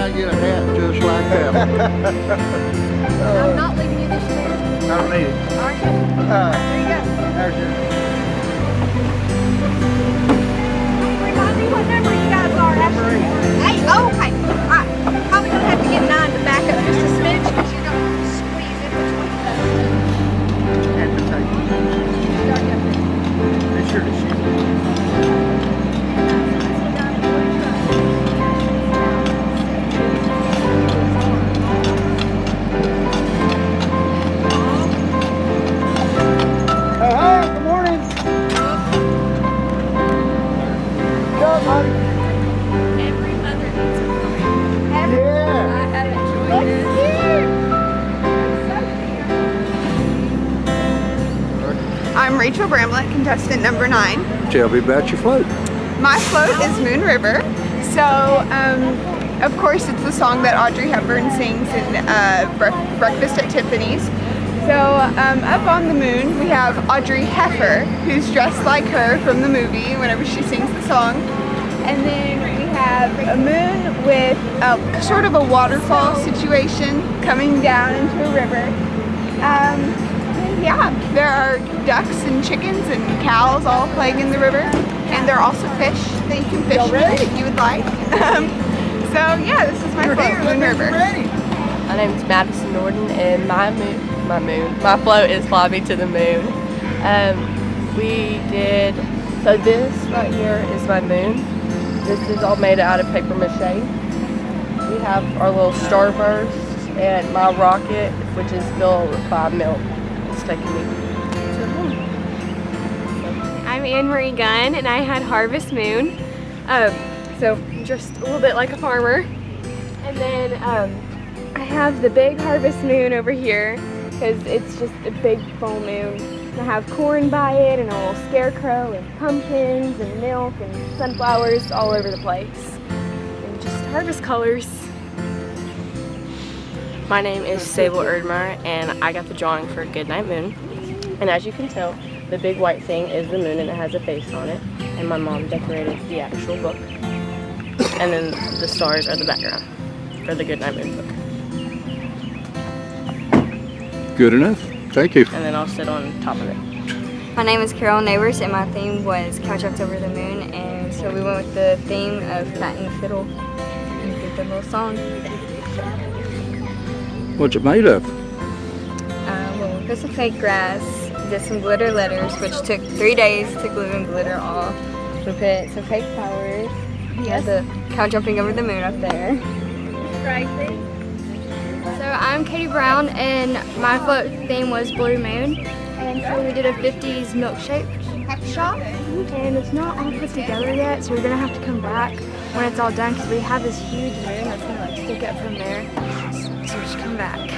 I get a hat just like that. I'm not leaving you this chair. I don't need it. Aren't you? There you go. There's your... Remind me what number you guys are after. 8? Oh, okay. Alright. Probably gonna have to get 9 to back up just a smidge because you're gonna squeeze in between the... And the tape. Be sure to shoot. I'm Rachel Bramlett, contestant number 9. Tell me about your float. My float is Moon River. So, of course, it's the song that Audrey Hepburn sings in Breakfast at Tiffany's. So, up on the moon, we have Audrey Heifer, who's dressed like her from the movie whenever she sings the song. And then we have a moon with sort of a waterfall situation coming down into a river. Yeah, there are ducks and chickens and cows all playing in the river, and there are also fish that you can fish with if you would like. So yeah, this is my float, Moon River. My name is Madison Norton, and my float is Fly Me to the Moon. So this right here is my moon. This is all made out of paper mache. We have our little starburst and my rocket, which is filled by milk. Taking me to the moon. I'm Anne Marie Gunn, and I had Harvest Moon. So just a little bit like a farmer. And then I have the big Harvest Moon over here because it's just a big full moon. I have corn by it and a little scarecrow and pumpkins and milk and sunflowers all over the place. And just harvest colors. My name is Sable Erdmer, and I got the drawing for Goodnight Moon. And as you can tell, the big white thing is the moon, and it has a face on it. And my mom decorated the actual book. And then the stars are the background for the Goodnight Moon book. Good enough. Thank you. And then I'll sit on top of it. My name is Carol Neighbors, and my theme was Cowjacks Over the Moon. And so we went with the theme of Cat and Fiddle and did the little song. What's it made of? Well, we put some fake grass, did some glitter letters, which took 3 days to glue and glitter off. We put some fake flowers. Yes. The cow jumping over the moon up there. Crazy. So I'm Katie Brown, and my float theme was Blue Moon. And so we did a 50s milkshake shop. And it's not all put together yet, so we're gonna have to come back when it's all done because we have this huge moon that's gonna like stick up from there. So just come back.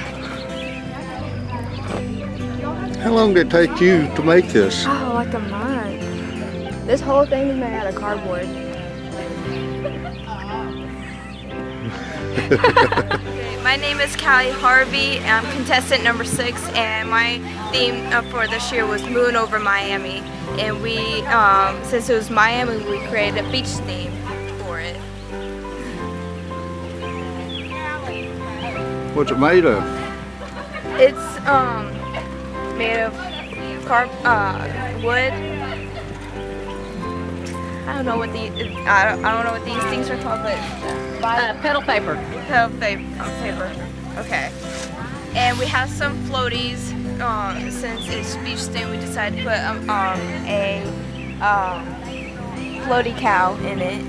How long did it take you to make this? Oh, like a month. This whole thing is made out of cardboard. My name is Callie Harvey. I'm contestant number 6, and my theme for this year was Moon Over Miami. And we, since it was Miami, we created a beach theme for it. What's it made of? It's made of wood. I don't know what these things are called, but Pedal paper. pedal paper. Okay. And we have some floaties. Since it's beach thing, we decided to put a floaty cow in it.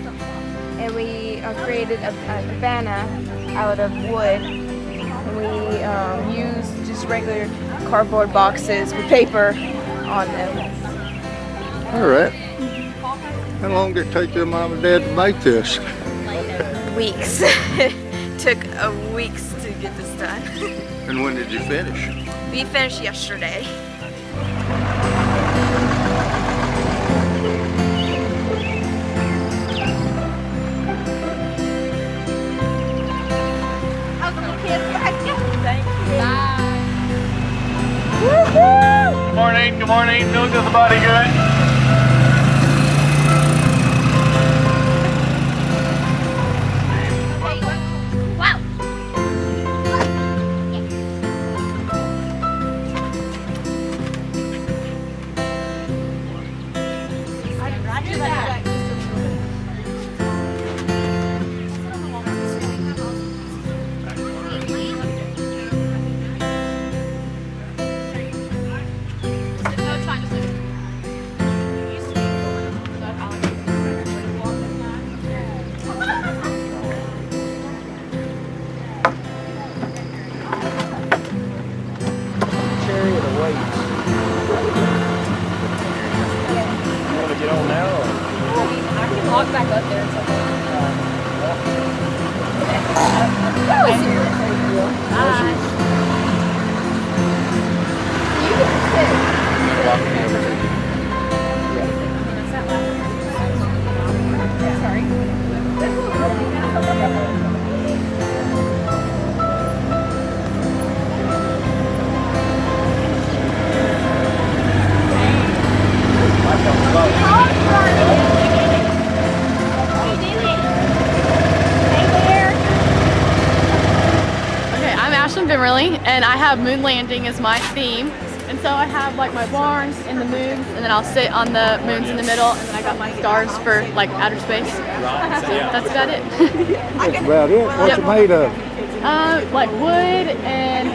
And we created a cabana out of wood. And we used just regular cardboard boxes with paper on them. All right. How long did it take your mom and dad to make this? Weeks. Took weeks to get this done. And when did you finish? We finished yesterday. Good morning, good morning. Does the body good? walk back up there and something. And I have moon landing as my theme, and so I have like my barns and the moons, and then I'll sit on the moons in the middle, and then I got my stars for like outer space. So that's about it. That's about it. What's it made of? Like wood and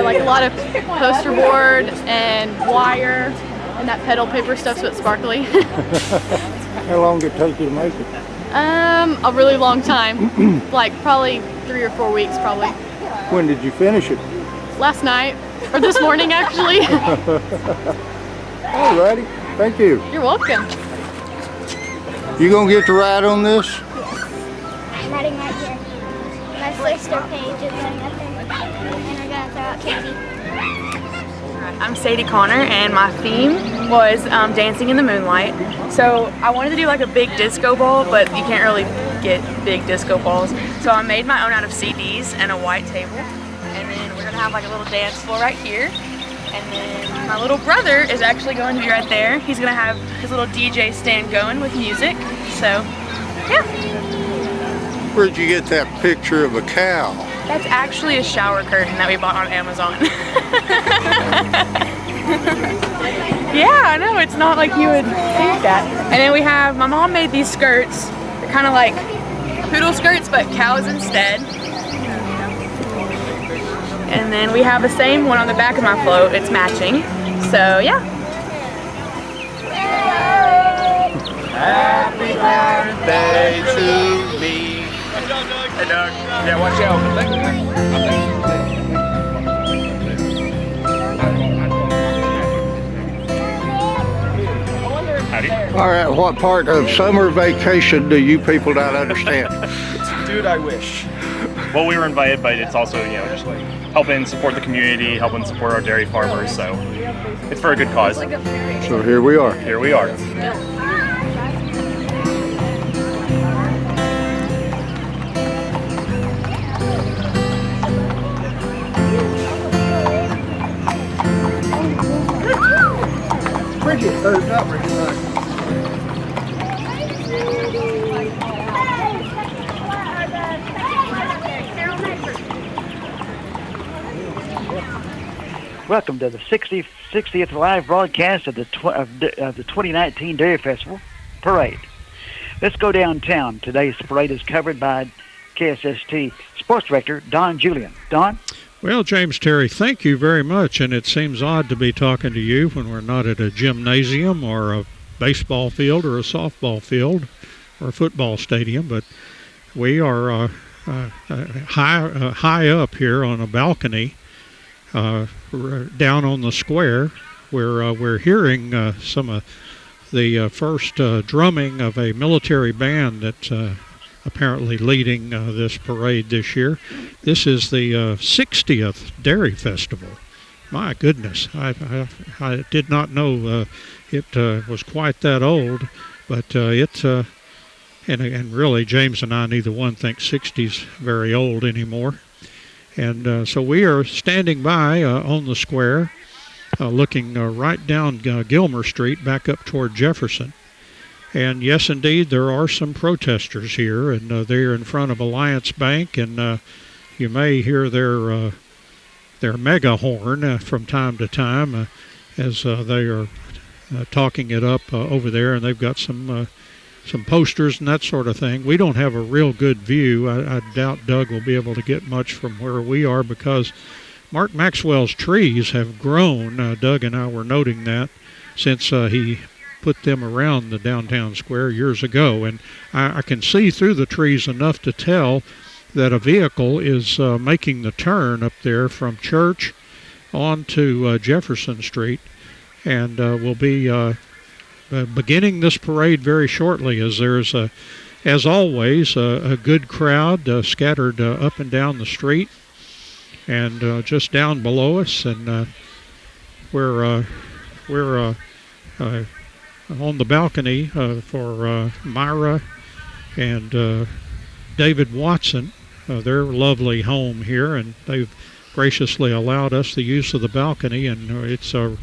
like a lot of poster board and wire and that pedal paper stuff, so it's sparkly. How long did it take you to make it? A really long time, like probably 3 or 4 weeks probably. When did you finish it? Last night, or this morning actually. Alrighty, thank you. You're welcome. You gonna get to ride on this? I'm riding right here. My sister Paige is running up there, and we're gonna throw out candy. I'm Sadie Connor, and my theme was dancing in the moonlight. So I wanted to do like a big disco ball, but you can't really get big disco balls. So I made my own out of CDs and a white table. And then we're gonna have like a little dance floor right here. And then my little brother is actually going to be right there. He's gonna have his little DJ stand going with music. So, yeah. Where'd you get that picture of a cow? That's actually a shower curtain that we bought on Amazon. Yeah, I know, it's not like you would think that. And then we have, my mom made these skirts. They're kind of like poodle skirts, but cows instead. And then we have the same one on the back of my float. It's matching. So, yeah. Happy birthday to me. Hey, Doug. Yeah, watch out. All right, what part of summer vacation do you people not understand? Dude, I wish. Well, we were invited, but it's also, you know, just helping support the community, helping support our dairy farmers, so it's for a good cause. So here we are. Here we are. Bridget, not Bridget, Welcome to the 60th live broadcast of the 2019 Dairy Festival Parade. Let's go downtown. Today's parade is covered by KSST Sports Director Don Julian. Don? Well, James Terry, thank you very much. And it seems odd to be talking to you when we're not at a gymnasium or a baseball field or a softball field or a football stadium, but we are high up here on a balcony down on the square where we're hearing some of the first drumming of a military band that's apparently leading this parade this year. This is the 60th Dairy Festival. My goodness, I did not know it was quite that old, but it's and really James and I neither one think 60's very old anymore. And so we are standing by on the square, looking right down Gilmer Street back up toward Jefferson. And yes, indeed, there are some protesters here, and they're in front of Alliance Bank, and you may hear their mega horn from time to time as they are talking it up over there, and they've got some posters and that sort of thing. We don't have a real good view. I doubt Doug will be able to get much from where we are because Mark Maxwell's trees have grown. Doug and I were noting that since he put them around the downtown square years ago. And I can see through the trees enough to tell that a vehicle is making the turn up there from Church on to Jefferson Street and will be beginning this parade very shortly, as there's, as always, a good crowd scattered up and down the street and just down below us. And we're on the balcony for Myra and David Watson, their lovely home here, and they've graciously allowed us the use of the balcony, and it's on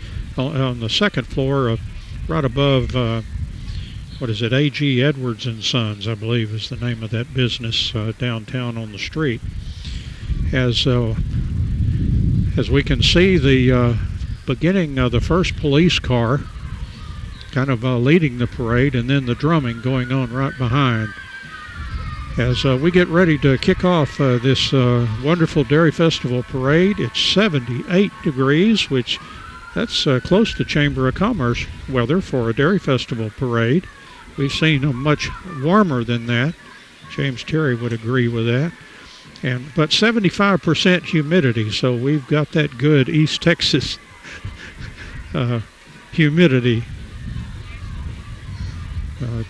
the second floor, right above, what is it, A.G. Edwards and Sons, I believe is the name of that business downtown on the street. As we can see, the beginning of the first police car kind of leading the parade, and then the drumming going on right behind. As we get ready to kick off this wonderful Dairy Festival parade, it's 78 degrees, which that's close to Chamber of Commerce weather for a Dairy Festival parade. We've seen them much warmer than that. James Terry would agree with that. But 75% humidity, so we've got that good East Texas humidity.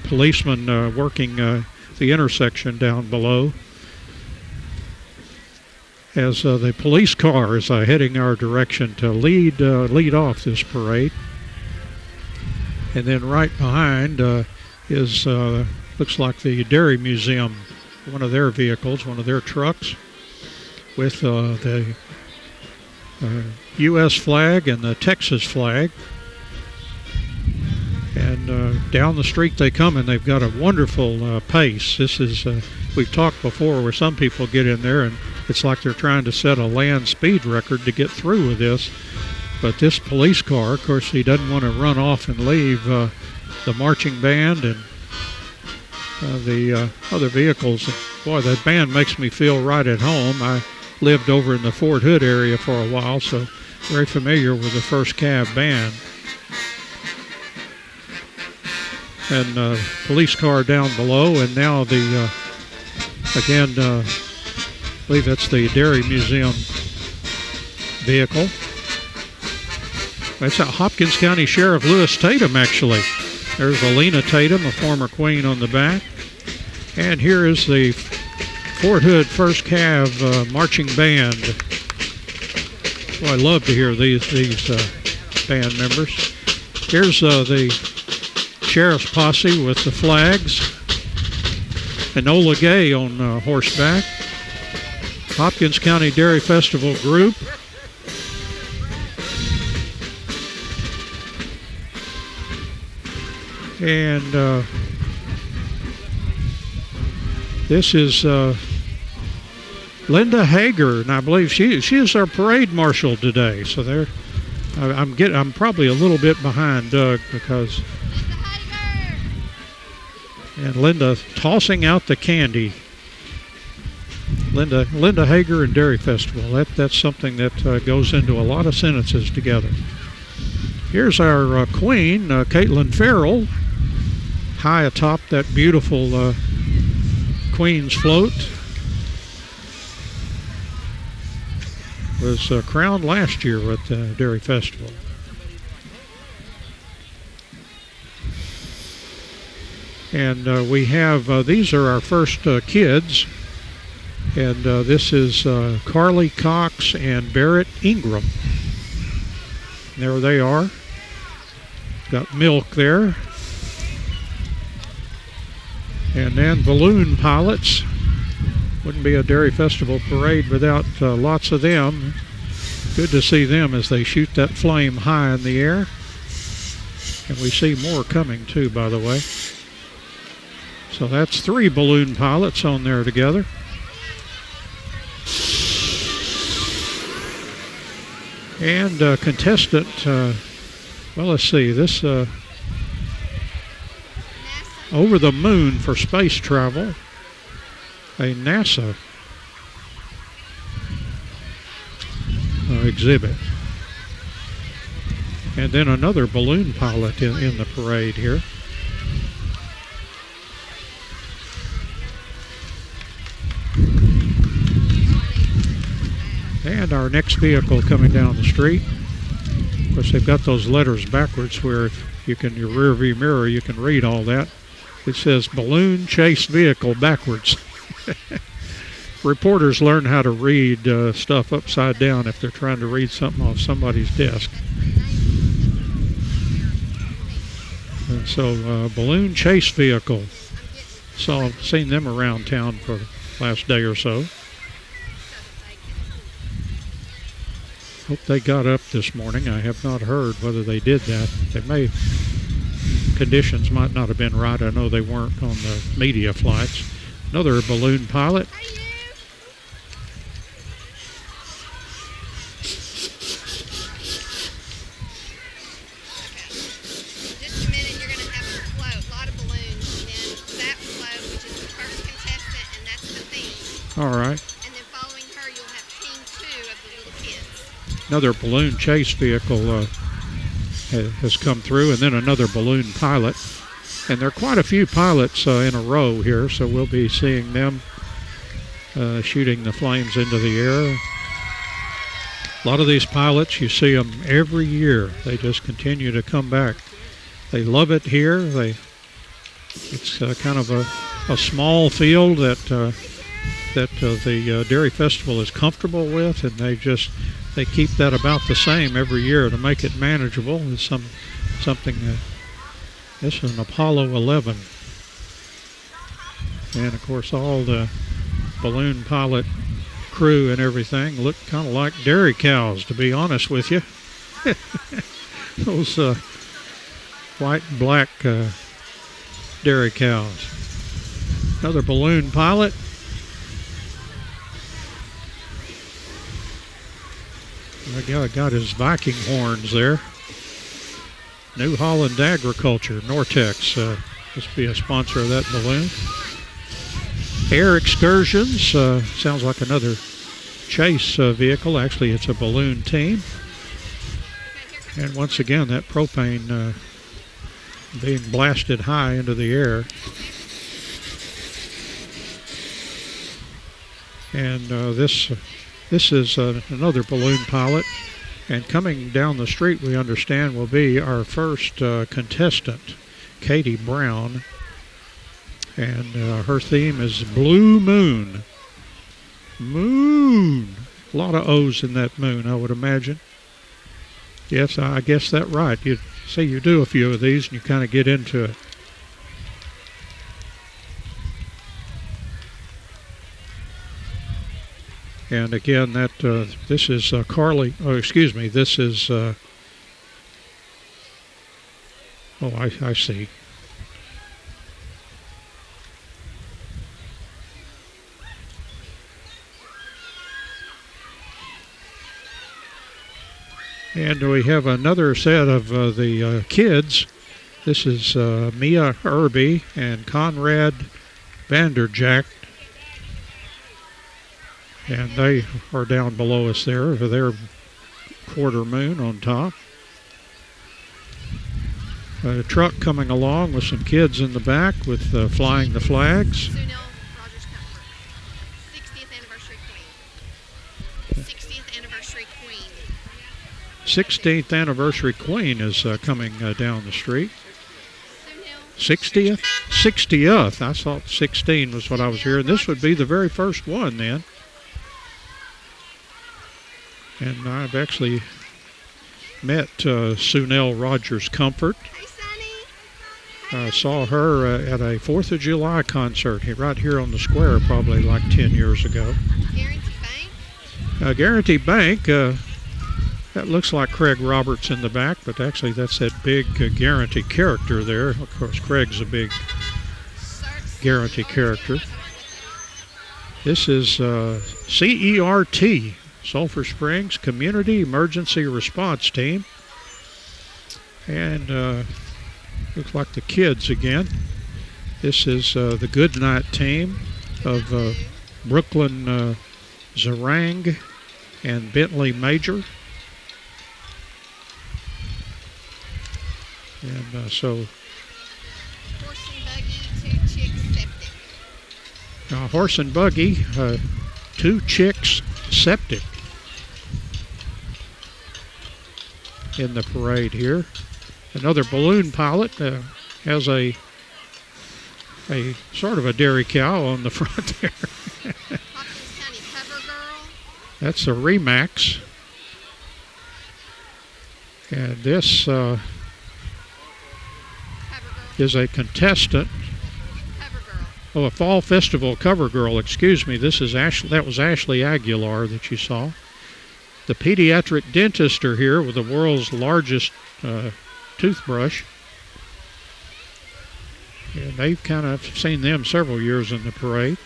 Policemen working the intersection down below as the police car is heading our direction to lead off this parade. And then right behind is looks like the Dairy Museum, one of their vehicles, one of their trucks with the U.S. flag and the Texas flag. And down the street they come, and they've got a wonderful pace. This is, we've talked before where some people get in there and it's like they're trying to set a land speed record to get through with this. But this police car, of course, he doesn't want to run off and leave the marching band and the other vehicles. Boy, that band makes me feel right at home. I lived over in the Fort Hood area for a while, so very familiar with the First Cab band. And police car down below, and now the again I believe that's the Dairy Museum vehicle. That's a Hopkins County Sheriff Lewis Tatum, actually. There's Alina Tatum, a former queen, on the back. And here is the Fort Hood First Cav marching band. Well, I love to hear these band members. Here's the Sheriff's posse with the flags. Enola Gay on horseback. Hopkins County Dairy Festival group. And this is Linda Hager, and I believe she is our parade marshal today. So there, I'm probably a little bit behind Doug because. And Linda tossing out the candy. Linda Hager and Dairy Festival. That's something that goes into a lot of sentences together. Here's our queen, Caitlin Farrell, high atop that beautiful Queen's float. Was crowned last year at the Dairy Festival. And we have, these are our first kids. And this is Carly Cox and Barrett Ingram. There they are. Got milk there. And then balloon pilots. Wouldn't be a Dairy Festival parade without lots of them. Good to see them as they shoot that flame high in the air. And we see more coming too, by the way. So that's 3 balloon pilots on there together. And contestant, well, let's see, this over the moon for space travel, a NASA exhibit. And then another balloon pilot in the parade here. And our next vehicle coming down the street. Of course, they've got those letters backwards where you can, your rear view mirror, you can read all that. It says balloon chase vehicle backwards. Reporters learn how to read stuff upside down if they're trying to read something off somebody's desk. And so balloon chase vehicle. Seen them around town for the last day or so. Hope they got up this morning. I have not heard whether they did that. They may. Conditions might not have been right. I know they weren't on the media flights. Another balloon pilot. All right. And then following her, you'll have team 2 of the little kids. Another balloon chase vehicle has come through, and then another balloon pilot. And there are quite a few pilots in a row here, so we'll be seeing them shooting the flames into the air. A lot of these pilots, you see them every year. They just continue to come back. They love it here. It's kind of a small field that the Dairy Festival is comfortable with, and they keep that about the same every year to make it manageable. It's something. This is an Apollo 11, and of course all the balloon pilot crew and everything look kind of like dairy cows, to be honest with you. Those white and black dairy cows. Another balloon pilot. I got his Viking horns there. New Holland Agriculture, Nortex, must be a sponsor of that balloon. Air Excursions, sounds like another chase vehicle. Actually, it's a balloon team. And once again, that propane being blasted high into the air. And this is another balloon pilot, and coming down the street, we understand, will be our first contestant, Katie Brown, and her theme is Blue Moon. Moon. A lot of O's in that moon, I would imagine. Yes, I guess that's right. You see, you do a few of these, and you kind of get into it. And again, this is Carly. Oh, excuse me. This is. I see. And we have another set of the kids. This is Mia Irby and Conrad Vanderjack. And they are down below us there for their quarter moon on top. A truck coming along with some kids in the back with flying the flags. 60th anniversary queen. 16th anniversary queen is coming down the street. 60th? 60th. I thought 16 was what I was hearing. This would be the very first one then. And I've actually met Sunell Rogers Comfort. I saw her at a 4th of July concert right here on the square probably like 10 years ago. Guarantee Bank, that looks like Craig Roberts in the back, but actually that's that big Guarantee character there. Of course, Craig's a big Guarantee character. This is CERT. Sulphur Springs Community Emergency Response Team. And looks like the kids again. This is the Goodnight team of Brooklyn Zarang and Bentley Major. And so... Horse and buggy, 2 chicks septic. Horse and buggy, 2 chicks septic. In the parade here. Another balloon pilot has a sort of a dairy cow on the front there. Hopkins County Cover Girl. That's a Remax. And this is a contestant. Oh, a Fall Festival cover girl, excuse me. This is Ashley, that was Ashley Aguilar that you saw. The pediatric dentists are here with the world's largest toothbrush. And they've kind of seen them several years in the parade.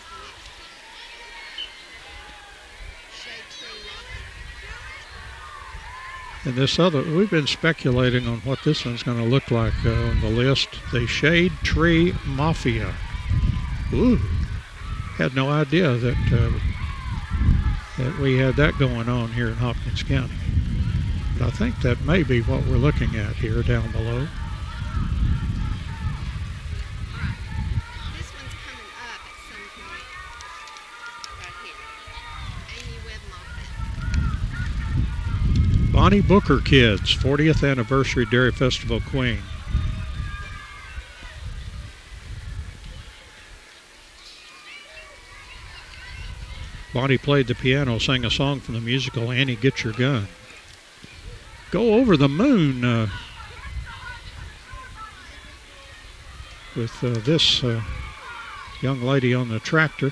And this other, we've been speculating on what this one's going to look like on the list. The Shade Tree Mafia. Ooh, had no idea that that we had that going on here in Hopkins County. But I think that may be what we're looking at here down below. This one's coming up at some point. Right here. Amy Webb Moffitt. Bonnie Booker Kids, 40th Anniversary Dairy Festival Queen. Bonnie played the piano, sang a song from the musical Annie, Get Your Gun. Go Over the Moon with this young lady on the tractor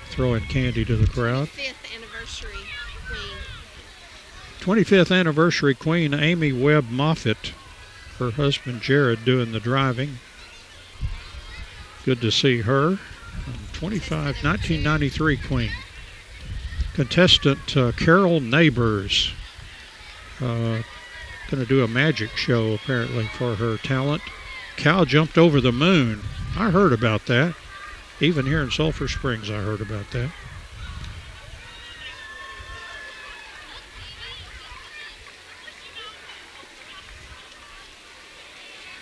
throwing candy to the crowd. 25th Anniversary Queen. 25th Anniversary Queen Amy Webb Moffitt. Her husband Jared doing the driving. Good to see her. 1993 Queen. Contestant Carol Neighbors. Going to do a magic show apparently for her talent. Cow jumped over the moon. I heard about that. Even here in Sulphur Springs I heard about that.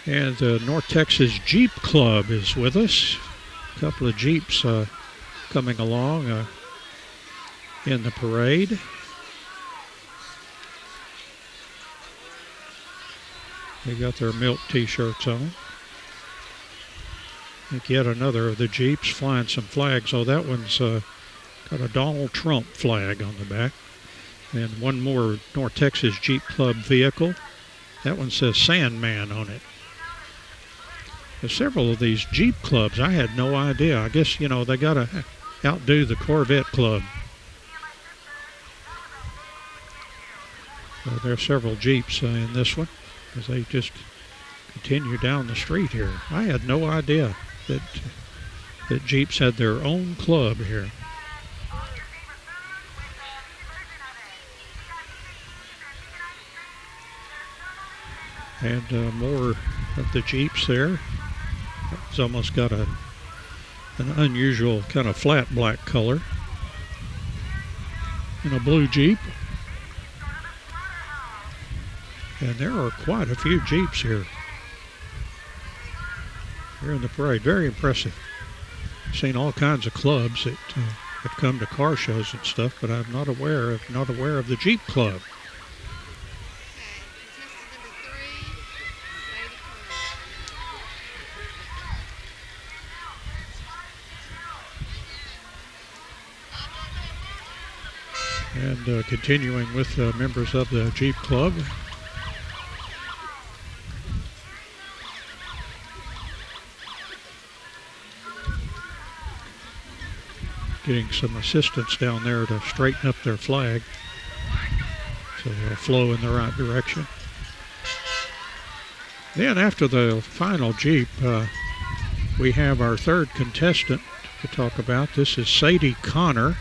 And the North Texas Jeep Club is with us. A couple of Jeeps coming along in the parade. They got their milk t-shirts on. I think yet another of the Jeeps flying some flags. Oh, that one's got a Donald Trump flag on the back. And one more North Texas Jeep Club vehicle. That one says Sandman on it. There's several of these Jeep clubs. I had no idea. I guess, you know, they got to outdo the Corvette Club. There are several Jeeps in this one as they just continue down the street here. I had no idea that Jeeps had their own club here. And more of the Jeeps there. It's almost got an unusual kind of flat black color. And a blue Jeep. And there are quite a few Jeeps here in the parade. Very impressive. Seen all kinds of clubs that have come to car shows and stuff, but I'm not aware of the Jeep Club. And continuing with members of the Jeep Club. Getting some assistance down there to straighten up their flag so they'll flow in the right direction. Then after the final Jeep, we have our third contestant to talk about. This is Sadie Connor.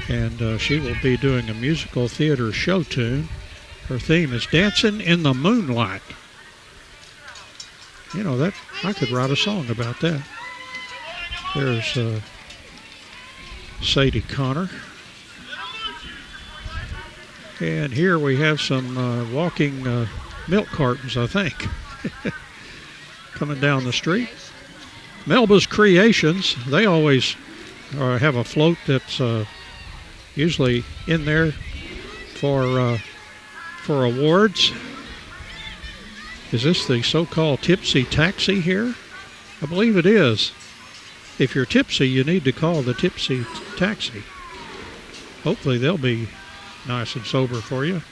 And she will be doing a musical theater show tune. Her theme is Dancing in the Moonlight. You know, that I could write a song about that. There's Sadie Connor. And here we have some walking milk cartons, I think, coming down the street. Melba's Creations, they always have a float that's usually in there for for awards. Is this the so-called tipsy taxi here? I believe it is. If you're tipsy, you need to call the tipsy taxi. Hopefully they'll be nice and sober for you.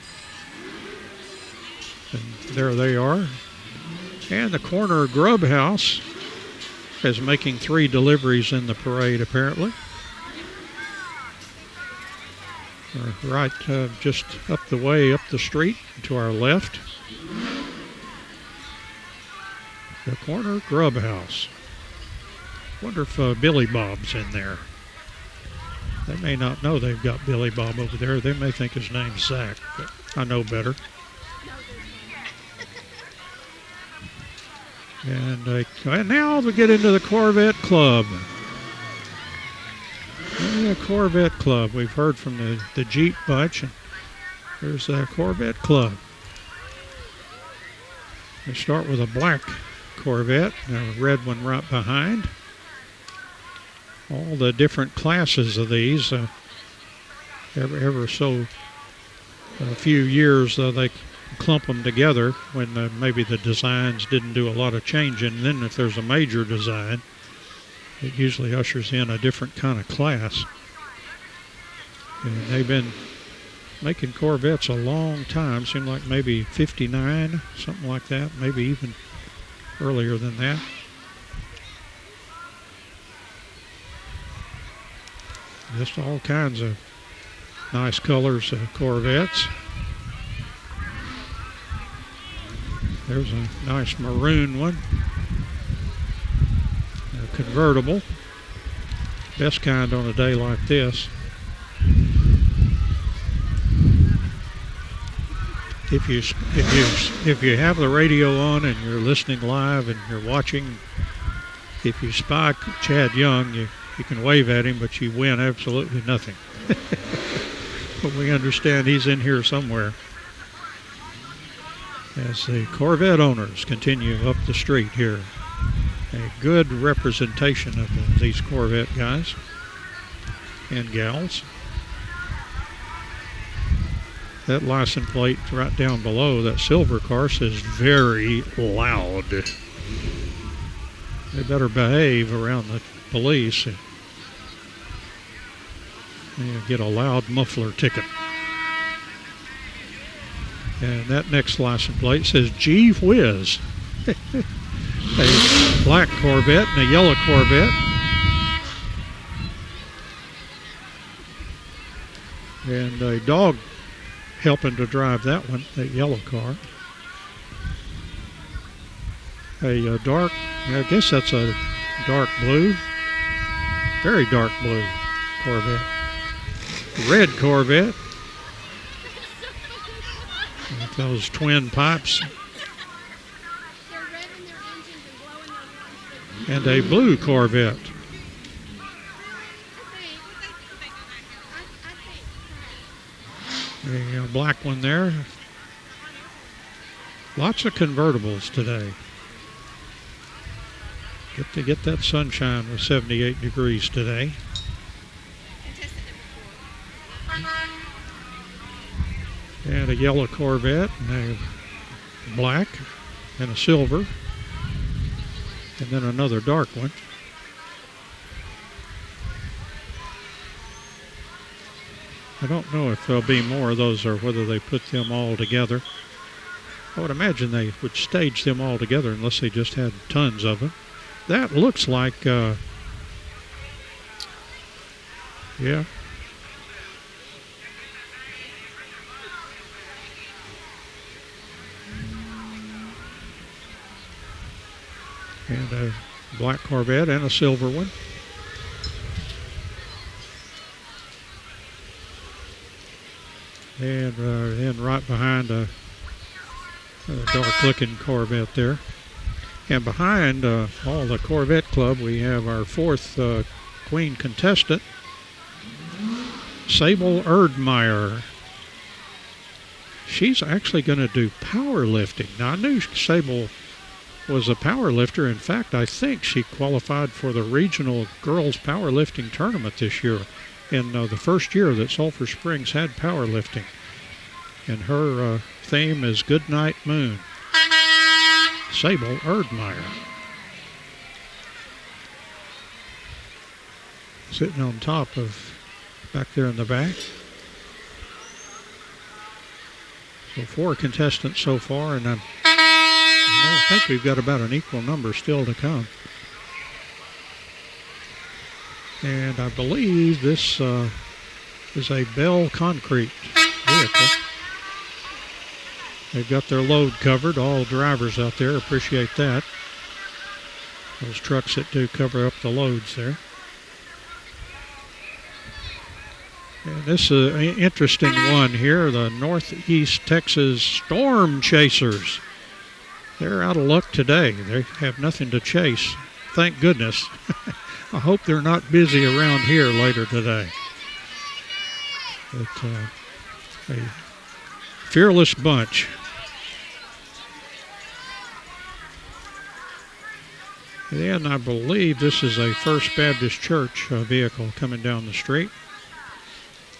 And there they are. And the corner grub house is making 3 deliveries in the parade, apparently. Right just up the way, up the street to our left. The corner grub house. Wonder if Billy Bob's in there. They may not know they've got Billy Bob over there. They may think his name's Zach, but I know better. And now we get into the Corvette Club. The Corvette Club. We've heard from the Jeep bunch, and there's the Corvette Club. We start with a black Corvette, and a red one right behind. All the different classes of these, ever so a few years they clump them together when maybe the designs didn't do a lot of changing. And then if there's a major design, it usually ushers in a different kind of class. And they've been making Corvettes a long time. Seemed like maybe 59, something like that, maybe even earlier than that. Just all kinds of nice colors of Corvettes. There's a nice maroon one. A convertible. Best kind on a day like this. If you have the radio on and you're listening live and you're watching, if you spy Chad Young, you can wave at him, but you win absolutely nothing. But we understand he's in here somewhere. As the Corvette owners continue up the street here. A good representation of these Corvette guys and gals. That license plate right down below, that silver car, says very loud. They better behave around the police. They'll get a loud muffler ticket. And that next license plate says Gee Whiz. A black Corvette and a yellow Corvette. And a dog helping to drive that one, that yellow car. A dark, I guess that's a dark blue, very dark blue Corvette. Red Corvette. With those twin pipes. And a blue Corvette. A black one there. Lots of convertibles today. Get that sunshine with 78 degrees today. And a yellow Corvette, and a black, and a silver, and then another dark one. I don't know if there'll be more of those or whether they put them all together. I would imagine they would stage them all together unless they just had tons of them. That looks like, yeah. And a black Corvette and a silver one. And then right behind a dark-looking Corvette there. And behind all the Corvette Club, we have our fourth Queen contestant, Sable Erdmeyer. She's actually going to do powerlifting. Now, I knew Sable was a power lifter. In fact, I think she qualified for the regional girls powerlifting tournament this year in the first year that Sulphur Springs had powerlifting. And her theme is Goodnight Moon. Sable Erdmeyer. Sitting on top of, back there in the back. So 4 contestants so far, and I think we've got about an equal number still to come. And I believe this is a Bell Concrete vehicle. They've got their load covered. All drivers out there appreciate that. Those trucks that do cover up the loads there. And this is an interesting one here, the Northeast Texas Storm Chasers. They're out of luck today. They have nothing to chase. Thank goodness. I hope they're not busy around here later today. But a fearless bunch. And I believe this is a First Baptist Church vehicle coming down the street.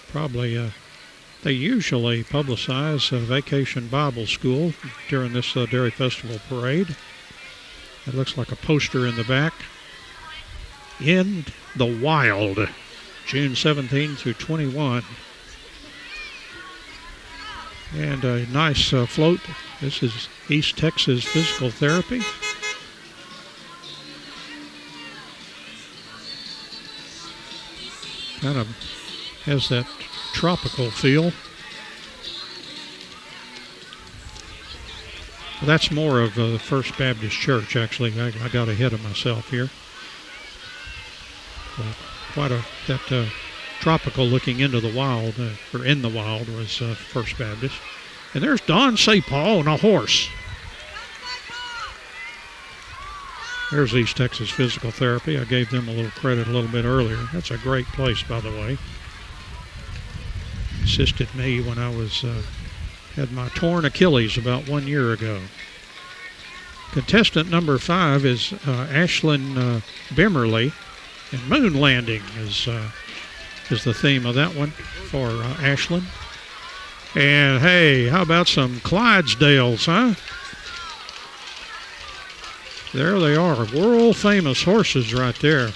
Probably, they usually publicize Vacation Bible School during this Dairy Festival parade. It looks like a poster in the back. In the Wild, June 17 through 21. And a nice float. This is East Texas Physical Therapy. Kind of has that tropical feel. That's more of the First Baptist Church, actually. I got ahead of myself here. Quite that tropical looking into the wild, or in the wild, was First Baptist. And there's Don St. Paul on a horse. There's East Texas Physical Therapy. I gave them a little credit a little bit earlier. That's a great place, by the way. Assisted me when I was had my torn Achilles about 1 year ago. Contestant number 5 is Ashlyn Bimmerly, and Moon Landing is the theme of that one for Ashlyn. And hey, how about some Clydesdales, huh? There they are, world famous horses right there.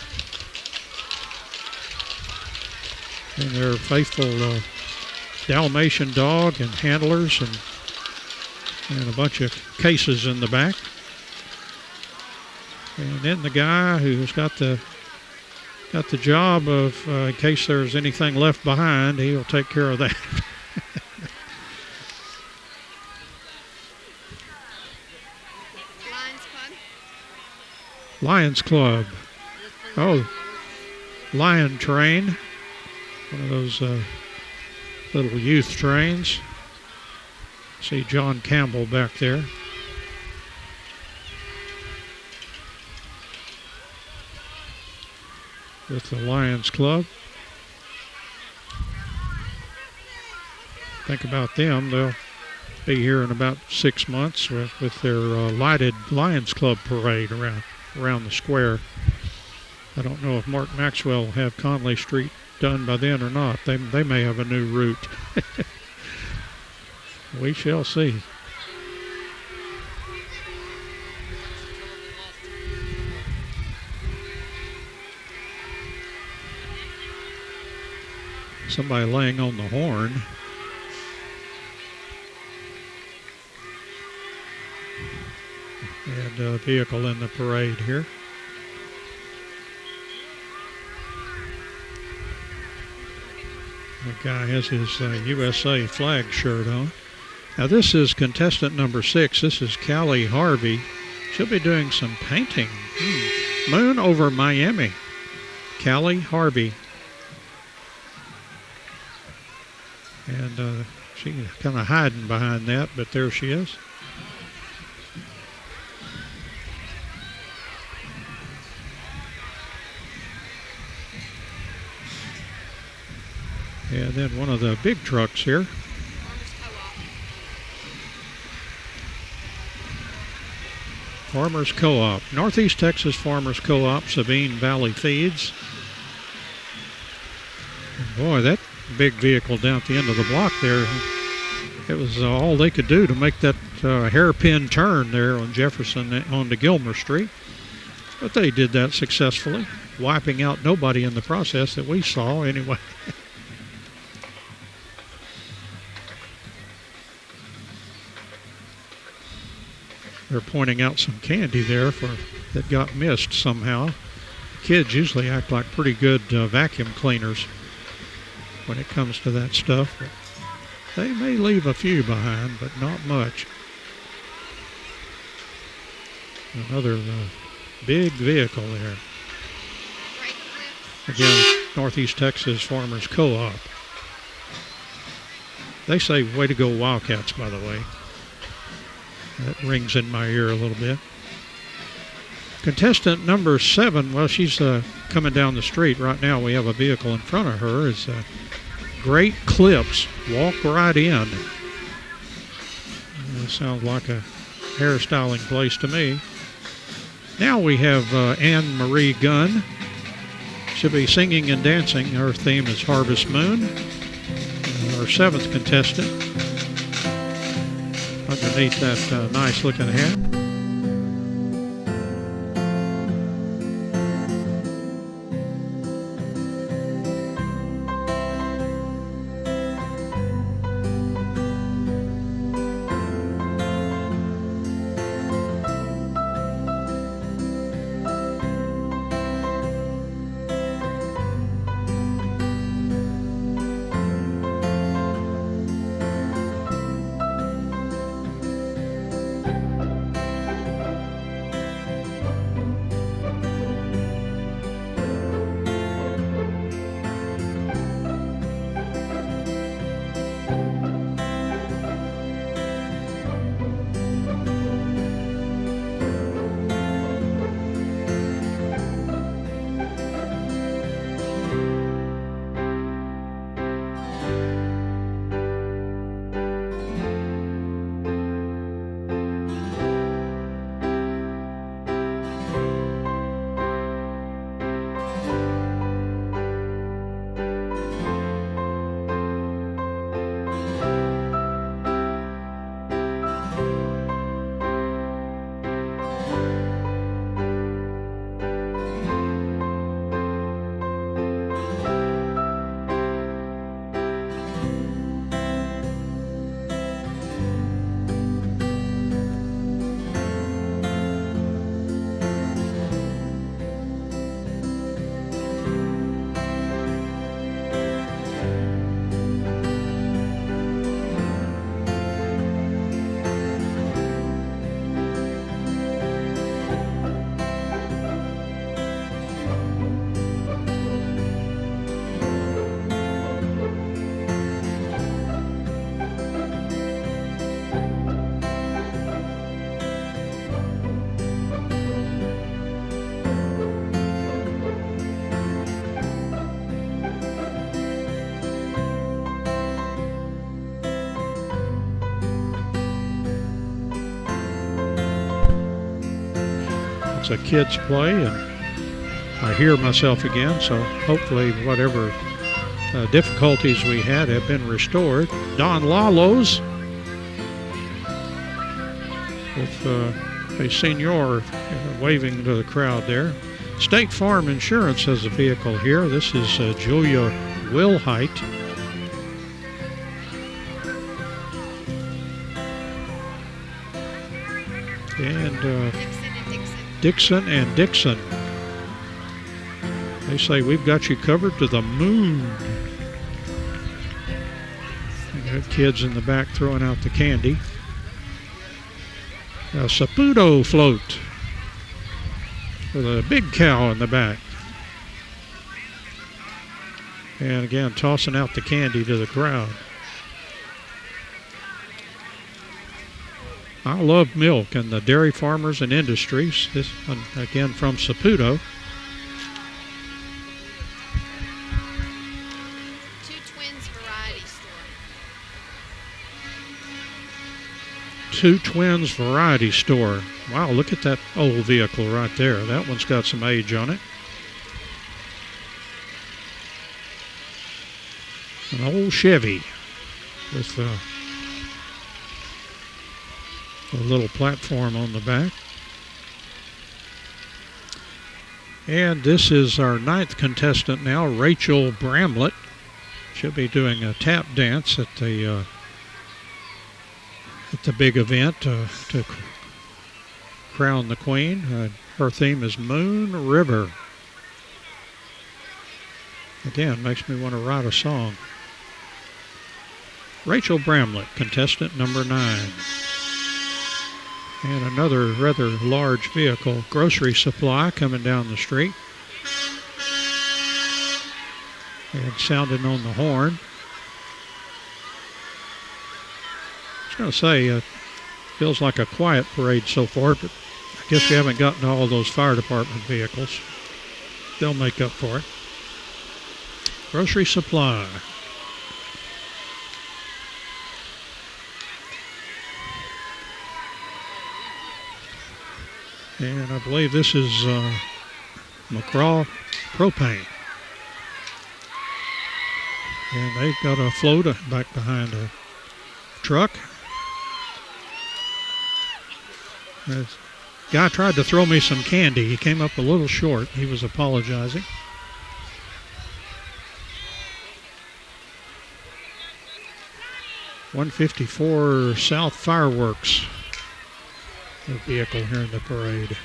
And their faithful Dalmatian dog and handlers and a bunch of cases in the back. And then the guy who's got the job of, in case there's anything left behind, he'll take care of that. Lions Club. Oh, Lion Train. One of those little youth trains. See John Campbell back there. With the Lions Club. Think about them. They'll be here in about 6 months with their lighted Lions Club parade around the square. I don't know if Mark Maxwell will have Conley Street done by then or not. They may have a new route. We shall see. Somebody laying on the horn. And a vehicle in the parade here. The guy has his USA flag shirt on. Now this is contestant number 6. This is Callie Harvey. She'll be doing some painting. Moon over Miami. Callie Harvey. And she's kind of hiding behind that, but there she is. And then one of the big trucks here. Farmers Co-op. Northeast Texas Farmers Co-op, Sabine Valley Feeds. And boy, that big vehicle down at the end of the block there It was all they could do to make that hairpin turn there on Jefferson onto Gilmer Street. But they did that successfully, wiping out nobody in the process that we saw anyway. They're pointing out some candy there that got missed somehow. Kids usually act like pretty good vacuum cleaners when it comes to that stuff. But they may leave a few behind, but not much. Another big vehicle there. Again, Northeast Texas Farmers Co-op. They say, way to go Wildcats, by the way. That rings in my ear a little bit. Contestant number 7, well, she's coming down the street right now. We have a vehicle in front of her. It's Great Clips. Walk right in. That sounds like a hairstyling place to me. Now we have Anne Marie Gunn. She'll be singing and dancing. Her theme is Harvest Moon. Our 7th contestant. Underneath that nice looking hat. It's a kid's play, and I hear myself again, so hopefully whatever difficulties we had have been restored. Don Lalos with a senior waving to the crowd there. State Farm Insurance has a vehicle here. This is Julia Wilhite. And Dixon and Dixon. They say we've got you covered to the moon. We have kids in the back throwing out the candy. A Saputo float with a big cow in the back. And again, tossing out the candy to the crowd. I love milk, and the Dairy Farmers and Industries, this one again from Saputo. Two Twins Variety Store. Wow, look at that old vehicle right there. That one's got some age on it. An old Chevy with A little platform on the back. And this is our 9th contestant now, Rachel Bramlett. She'll be doing a tap dance at the big event to crown the queen. Her theme is Moon River. Again, makes me want to write a song. Rachel Bramlett, contestant number 9. And another rather large vehicle, Grocery Supply, coming down the street. And sounding on the horn. I was going to say, feels like a quiet parade so far, but I guess we haven't gotten to all those fire department vehicles. They'll make up for it. Grocery Supply. And I believe this is McCraw Propane. And they've got a float back behind a truck. The guy tried to throw me some candy. He came up a little short. He was apologizing. .154 South Fireworks, the vehicle here in the parade.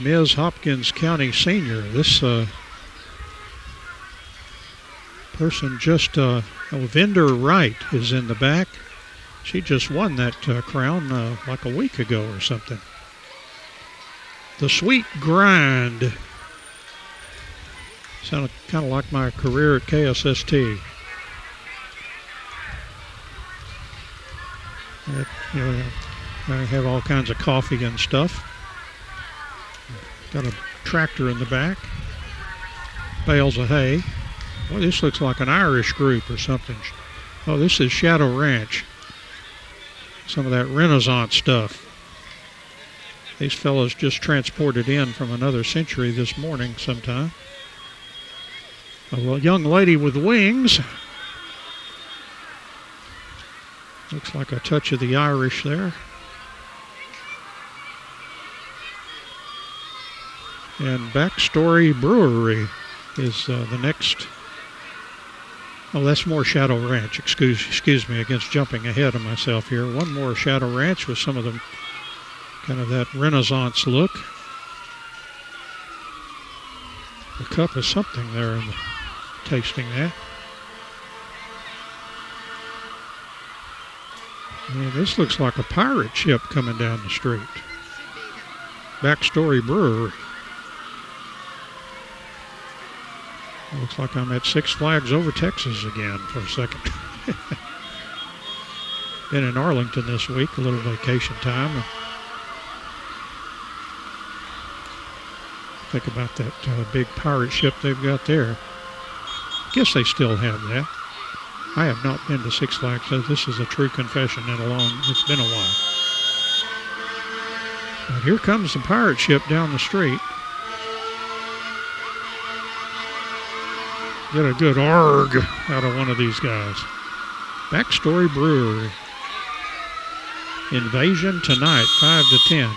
Ms. Hopkins County Senior. This person just, Vendor Wright is in the back. She just won that crown like a week ago or something. The Sweet Grind. Sounded kind of like my career at KSST. I have all kinds of coffee and stuff. Got a tractor in the back. Bales of hay. Well, this looks like an Irish group or something. Oh, this is Shadow Ranch. Some of that Renaissance stuff. These fellows just transported in from another century this morning sometime. A young lady with wings. Looks like a touch of the Irish there. And Backstory Brewery is the next. Oh, that's more Shadow Ranch. Excuse me against jumping ahead of myself here. One more Shadow Ranch with some of the kind of that Renaissance look. A cup of something there in the tasting that. Yeah, this looks like a pirate ship coming down the street. Backstory Brewery. Looks like I'm at Six Flags Over Texas again for a second. Been in Arlington this week, a little vacation time. Think about that big pirate ship they've got there. I guess they still have that. I have not been to Six Flags, so this is a true confession it's been a while. But here comes the pirate ship down the street. Get a good arg out of one of these guys. Backstory Brewery. Invasion tonight, 5 to 10.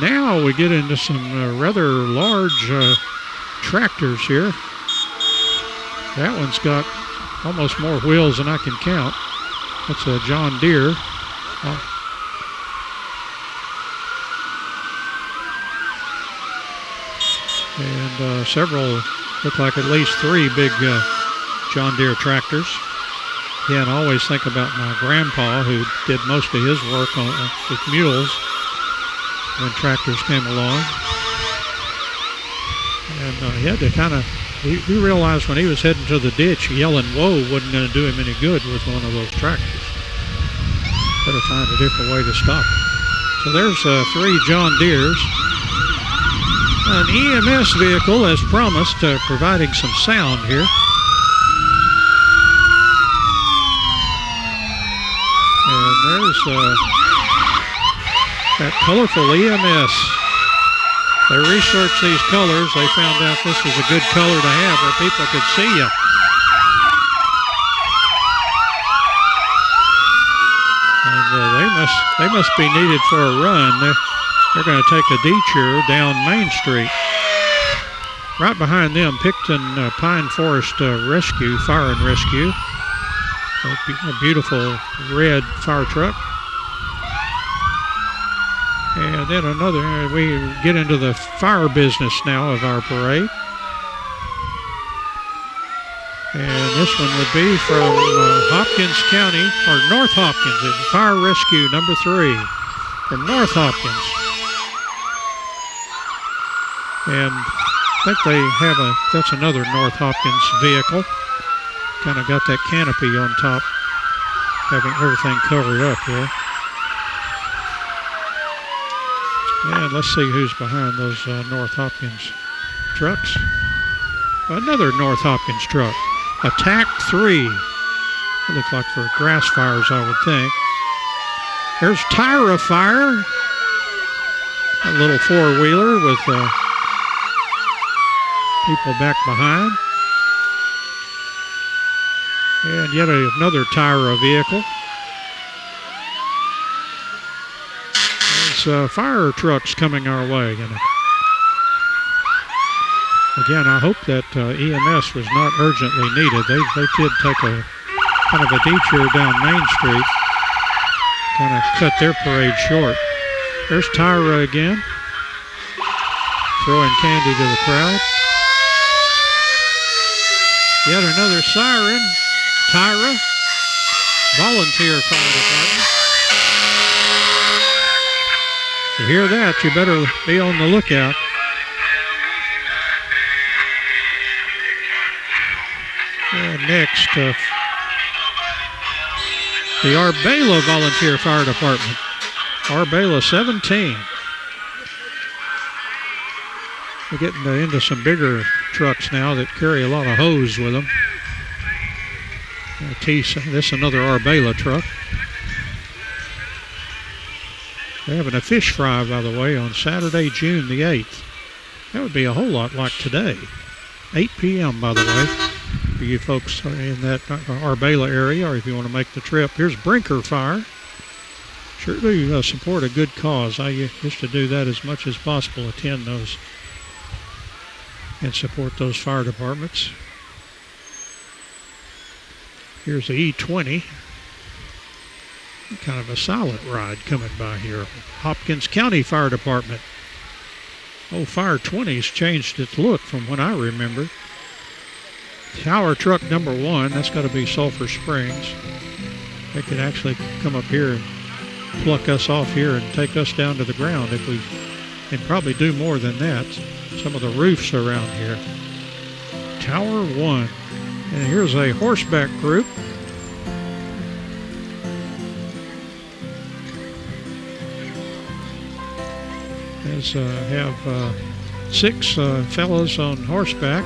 Now we get into some rather large tractors here. That one's got almost more wheels than I can count. That's a John Deere. And several, look like at least 3 big John Deere tractors. Again, I always think about my grandpa who did most of his work with mules when tractors came along. And he had to kind of, he realized when he was heading to the ditch, yelling whoa wasn't going to do him any good with one of those tractors. Better find a different way to stop him. So there's 3 John Deeres. An EMS vehicle, as promised, providing some sound here. And there's that colorful EMS They researched these colors. They found out this was a good color to have where people could see you. And they must be needed for a run. They're going to take a detour down Main Street. Right behind them, Picton Pine Forest Fire and Rescue. A beautiful red fire truck. And then we get into the fire business now of our parade. And this one would be from Hopkins County, or North Hopkins. It's Fire Rescue number 3 from North Hopkins. And I think they have that's another North Hopkins vehicle. Kind of got that canopy on top, having everything covered up here. And let's see who's behind those North Hopkins trucks. Another North Hopkins truck. Attack 3. It looks like for grass fires, I would think. There's Tyra Fire. A little four-wheeler with people back behind. And yet another Tyra vehicle. There's fire trucks coming our way. Again, I hope that EMS was not urgently needed. They did take a kind of a detour down Main Street, kind of cut their parade short. There's Tyra again, throwing candy to the crowd. Yet another siren, Tyra, volunteer fire department. You hear that, you better be on the lookout. And next, the Arbela Volunteer Fire Department. Arbela 17. We're getting into some bigger trucks now that carry a lot of hose with them. This is another Arbela truck. They're having a fish fry, by the way, on Saturday, June the 8th. That would be a whole lot like today. 8 p.m., by the way, for you folks in that Arbela area, or if you want to make the trip. Here's Brinker Fire. Sure do support a good cause. I used to do that as much as possible, attend those and support those fire departments. Here's the E20. Kind of a solid ride coming by here. Hopkins County Fire Department. Oh, Fire 20's changed its look from what I remember. Tower truck number 1, that's got to be Sulphur Springs. They could actually come up here and pluck us off here and take us down to the ground if we, and probably do more than that. Some of the roofs around here. Tower 1. And here's a horseback group. Have 6 fellows on horseback.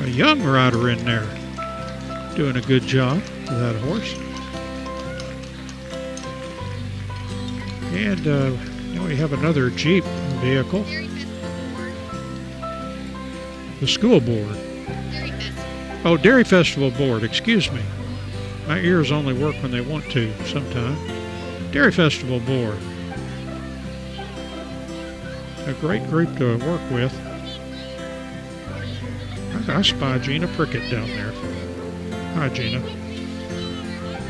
A young rider in there doing a good job with that horse. And now we have another Jeep vehicle. The school board. Oh, Dairy Festival board, excuse me. My ears only work when they want to sometime. Dairy Festival board. A great group to work with. I spy Gina Prickett down there. Hi, Gina.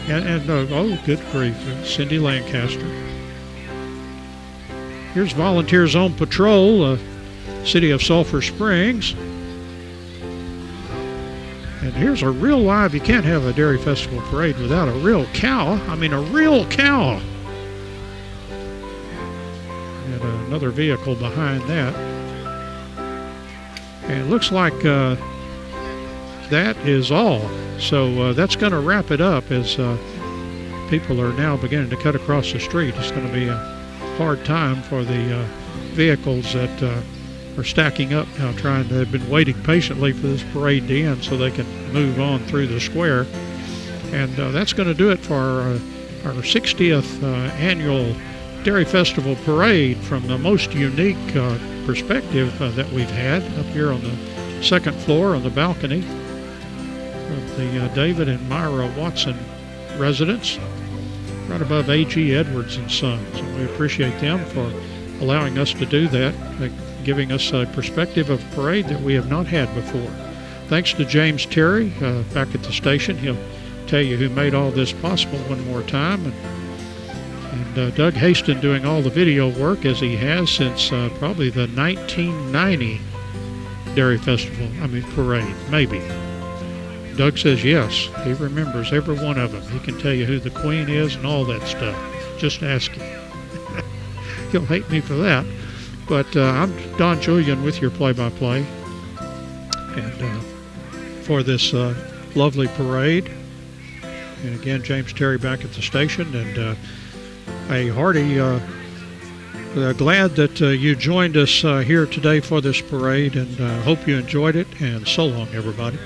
And oh, good grief, Cindy Lancaster. Here's Volunteers on Patrol, City of Sulphur Springs. And here's a real live, you can't have a Dairy Festival parade without a real cow. I mean, a real cow. And another vehicle behind that. And it looks like that is all. So that's going to wrap it up as people are now beginning to cut across the street. It's going to be a hard time for the vehicles that are stacking up now, have been waiting patiently for this parade to end so they can move on through the square. And that's going to do it for our 60th annual Dairy Festival parade from the most unique perspective that we've had up here on the second floor on the balcony of the David and Myra Watson residence, right above A.G. Edwards and Sons. And we appreciate them for allowing us to do that, giving us a perspective of a parade that we have not had before. Thanks to James Terry back at the station. He'll tell you who made all this possible one more time. And Doug Haston doing all the video work, as he has since probably the 1990 Dairy Festival, parade, maybe. Doug says yes, he remembers every one of them. He can tell you who the queen is and all that stuff. Just ask him. He'll hate me for that. But I'm Don Julian with your play-by-play. And for this lovely parade. And again, James Terry back at the station. And a hearty glad that you joined us here today for this parade, and hope you enjoyed it, and so long, everybody.